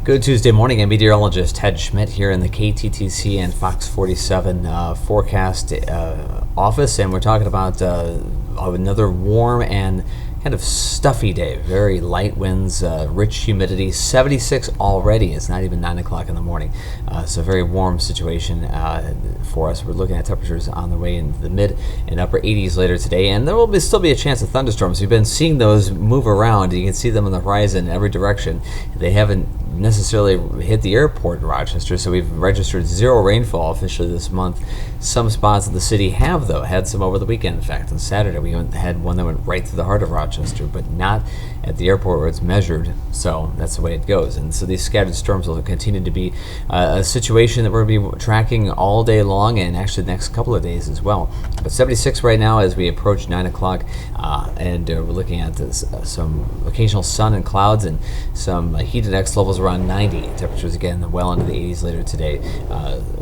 Good Tuesday morning. I'm Meteorologist Ted Schmidt here in the KTTC and Fox 47 forecast office, and we're talking about another warm and kind of stuffy day. Very light winds, rich humidity, 76 already. It's not even 9 o'clock in the morning. So very warm situation for us. We're looking at temperatures on the way into the mid and upper 80s later today, and there will still be a chance of thunderstorms. We've been seeing those move around. You can see them on the horizon in every direction. They haven't necessarily hit the airport in Rochester, so we've registered zero rainfall officially this month. Some spots of the city have, though, had some over the weekend. In fact, on Saturday we had one that went right through the heart of Rochester, but not at the airport where it's measured. So that's the way it goes. And so these scattered storms will continue to be a situation that we're going to be tracking all day long, and actually the next couple of days as well. But 76 right now as we approach 9 o'clock, and we're looking at some occasional sun and clouds and some heat index levels around 90. Temperatures again well into the 80s later today.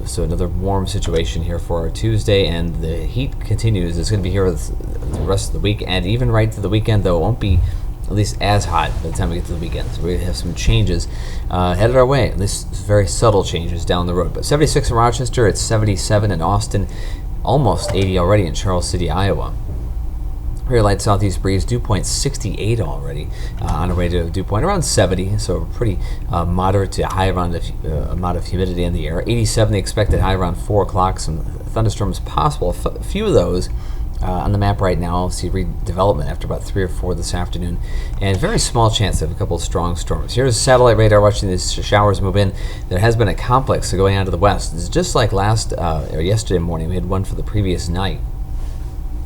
So another warm situation here for our Tuesday, and the heat continues. It's going to be here the rest of the week, and even right to the weekend, though it won't be at least as hot by the time we get to the weekend. So we have some changes headed our way, at least very subtle changes down the road. But 76 in Rochester, it's 77 in Austin, almost 80 already in Charles City, Iowa. Very light southeast breeze, dew point 68 already, on our way to a dew point around 70, so pretty moderate to high amount of humidity in the air. 87 the expected high around 4 o'clock, some thunderstorms possible, a few of those on the map right now. I'll see redevelopment after about 3 or 4 this afternoon, and very small chance of a couple of strong storms. Here's satellite radar watching these showers move in. There has been a complex going out to the west. It's just like yesterday morning. We had one for the previous night.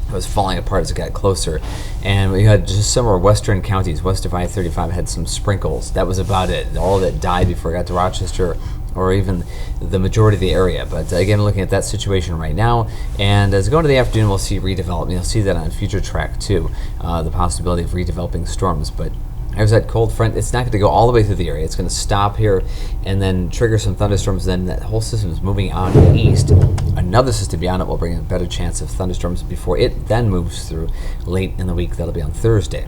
It was falling apart as it got closer, and we had just some of our western counties west of I-35 had some sprinkles. That was about it. All of it died before it got to Rochester, or even the majority of the area. But again, looking at that situation right now, and as we go into the afternoon, we'll see redevelopment. You'll see that on future track too, the possibility of redeveloping storms. But there's that cold front. It's not going to go all the way through the area. It's going to stop here and then trigger some thunderstorms. Then that whole system is moving out east. Another system beyond it will bring a better chance of thunderstorms before it then moves through late in the week. That'll be on Thursday.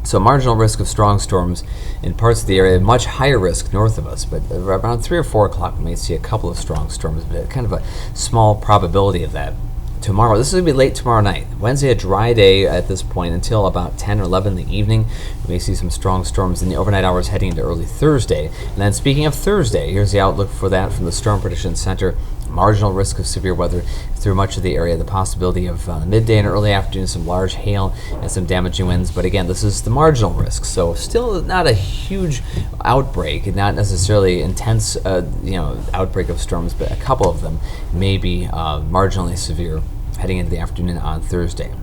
So marginal risk of strong storms in parts of the area, much higher risk north of us, but around 3 or 4 o'clock we may see a couple of strong storms, but kind of a small probability of that. Tomorrow, this is going to be late tomorrow night. Wednesday, a dry day at this point until about 10 or 11 in the evening. We may see some strong storms in the overnight hours heading into early Thursday. And then speaking of Thursday, here's the outlook for that from the Storm Prediction Center. Marginal risk of severe weather through much of the area. The possibility of midday and early afternoon, some large hail and some damaging winds. But again, this is the marginal risk. So still not a huge outbreak, not necessarily intense outbreak of storms, but a couple of them may be marginally severe heading into the afternoon on Thursday.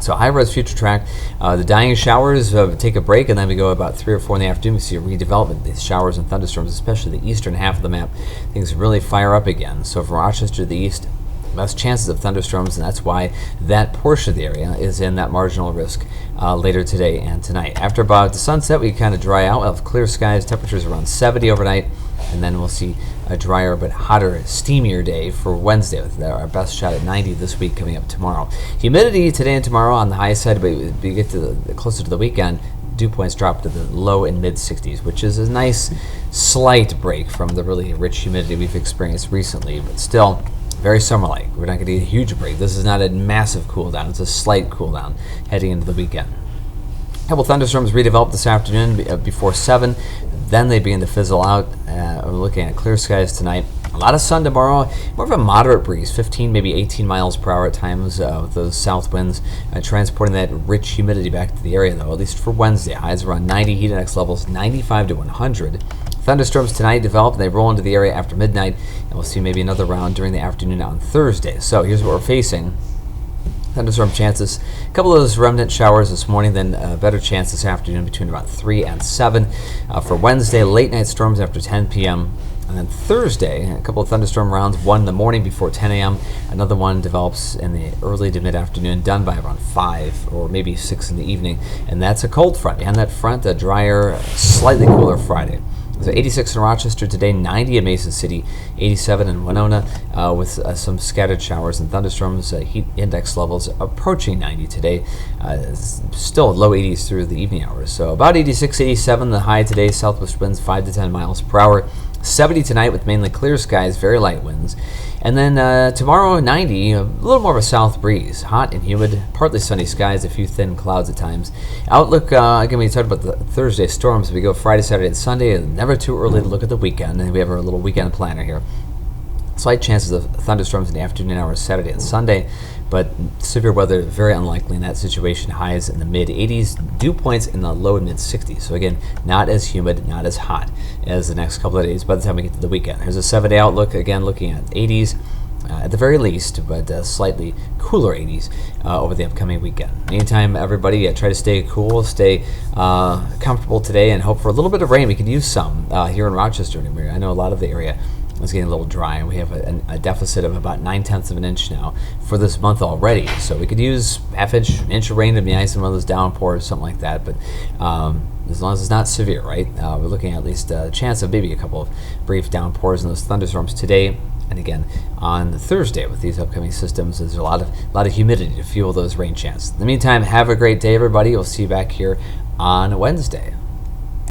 So high-res future track, the dying showers take a break, and then we go about 3 or 4 in the afternoon. We see a redevelopment. These showers and thunderstorms, especially the eastern half of the map, things really fire up again. So from Rochester to the east, less chances of thunderstorms, and that's why that portion of the area is in that marginal risk later today and tonight. After about the sunset, we kind of dry out. We'll have clear skies, temperatures around 70 overnight, and then we'll see a drier but hotter, steamier day for Wednesday, with our best shot at 90 this week coming up tomorrow. Humidity today and tomorrow on the high side, but we get to closer to the weekend, dew points drop to the low and mid 60s, which is a nice slight break from the really rich humidity we've experienced recently, but still very summer-like. We're not going to get a huge break. This is not a massive cool down. It's a slight cool down heading into the weekend. A couple thunderstorms redeveloped this afternoon before 7. Then they begin to fizzle out. We're looking at clear skies tonight. A lot of sun tomorrow. More of a moderate breeze, 15, maybe 18 miles per hour at times with those south winds, transporting that rich humidity back to the area, though, at least for Wednesday. Highs around 90, heat index levels 95 to 100. Thunderstorms tonight develop, and they roll into the area after midnight, and we'll see maybe another round during the afternoon on Thursday. So here's what we're facing. Thunderstorm chances, a couple of those remnant showers this morning, then a better chance this afternoon between about 3 and 7. For Wednesday, late night storms after 10 p.m. And then Thursday, a couple of thunderstorm rounds, one in the morning before 10 a.m. Another one develops in the early to mid-afternoon, done by around 5 or maybe 6 in the evening. And that's a cold front. Behind that front, a drier, slightly cooler Friday. So 86 in Rochester today, 90 in Mason City, 87 in Winona, with some scattered showers and thunderstorms. Heat index levels approaching 90 today. Still low 80s through the evening hours. So about 86, 87 the high today. Southwest winds 5 to 10 miles per hour. 70 tonight with mainly clear skies, very light winds. And then tomorrow, 90, a little more of a south breeze. Hot and humid, partly sunny skies, a few thin clouds at times. Outlook, again, we talked about the Thursday storms. We go Friday, Saturday, and Sunday. Never too early to look at the weekend. And we have our little weekend planner here. Slight chances of thunderstorms in the afternoon hours Saturday and Sunday, but severe weather very unlikely in that situation. Highs in the mid 80s, dew points in the low and mid 60s. So again, not as humid, not as hot as the next couple of days by the time we get to the weekend. Here's a 7-day outlook, again looking at 80s at the very least, but slightly cooler 80s over the upcoming weekend. Meantime, everybody, try to stay cool, stay comfortable today, and hope for a little bit of rain. We could use some here in Rochester. I know a lot of the area is getting a little dry, and we have a deficit of about 9/10 of an inch now for this month already. So we could use half-inch, inch of rain to be nice in one of those downpours, something like that. But as long as it's not severe, right? We're looking at least a chance of maybe a couple of brief downpours and those thunderstorms today. And again, on Thursday with these upcoming systems, there's a lot of humidity to fuel those rain chances. In the meantime, have a great day, everybody. We'll see you back here on Wednesday.